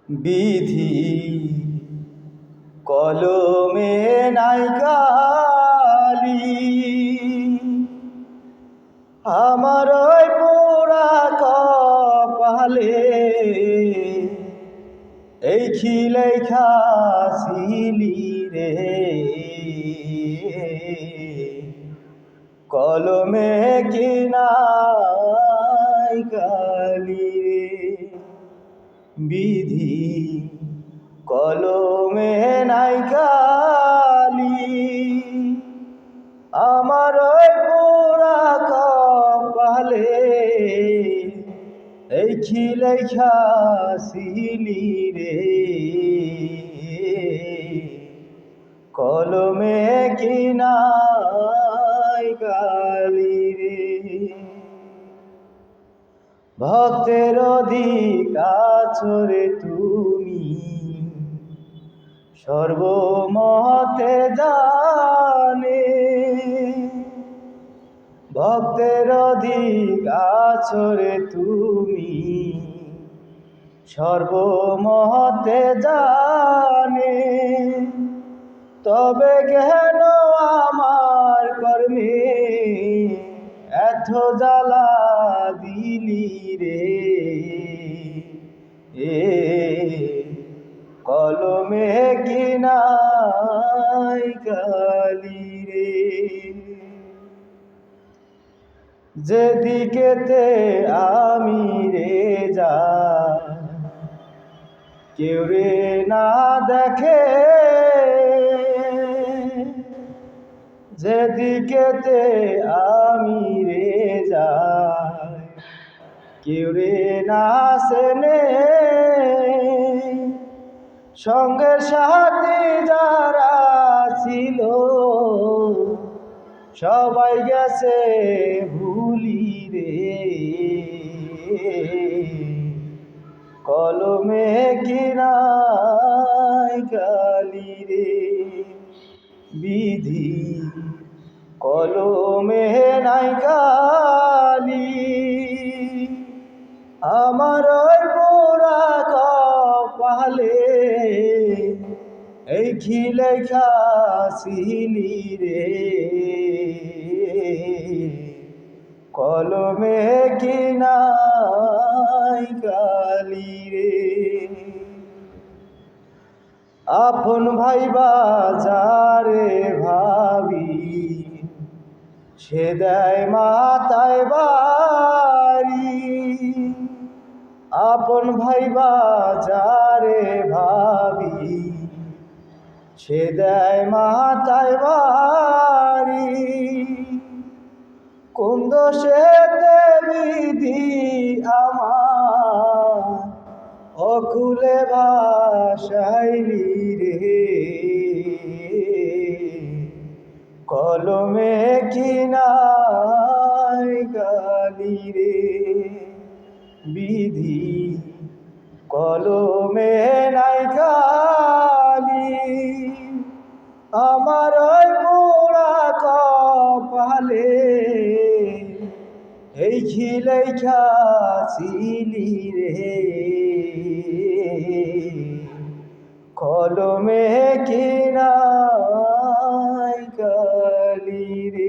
বিধি কলমে নাই কালি, আমার ওই পোড়া কপালে এই খিলেখা ছিলি রে। কলমে কি নাই কালি রে, বিধি কলমে নাই কালি, আমার ওই পোড়া কপালে এই খিলেখা ছিলি রে। কলমে কি নাই কালি রে, ভক্তের অধিকারে তুমি সর্বমতে জানে, ভক্তের অধিকারে তুমি সর্বমতে জানে। তবে কেন আমার কর্মে এত জ্বালা দিলি রে। কলমে কি নাই কালি রে, যেদিকেতে আমি রে যাই কেউ রে না দেখে, যেদিকেতে আমি রে যাই কেউ রে না চেনে। সঙ্গের সাথী যারা ছিল সবাই গেছে ভুলি রে। কলমে কি নাই কালি রে, বিধি কলমে নাই কালি, আমার ওই পোড়া কপালে এই খিলেখা ছিলি রে। কলমে কি নাই কালি রে, আপন ভাইবা যারে ভাবি সে দেয় মাথায় বাড়ি, আপন ভাইবা যারে ভাবি সে দেয় মাথায় বাড়ি। কোন দোষেতে বিধি আমার অকুলে ভাসাইলি রে। কলমে কি নাই কালি রে, বিধি কলমে নাই কালি, আমার ওই পোড়া কপালে এই খিলেখা ছিলি রে। কলমে কি নাই কালি রে।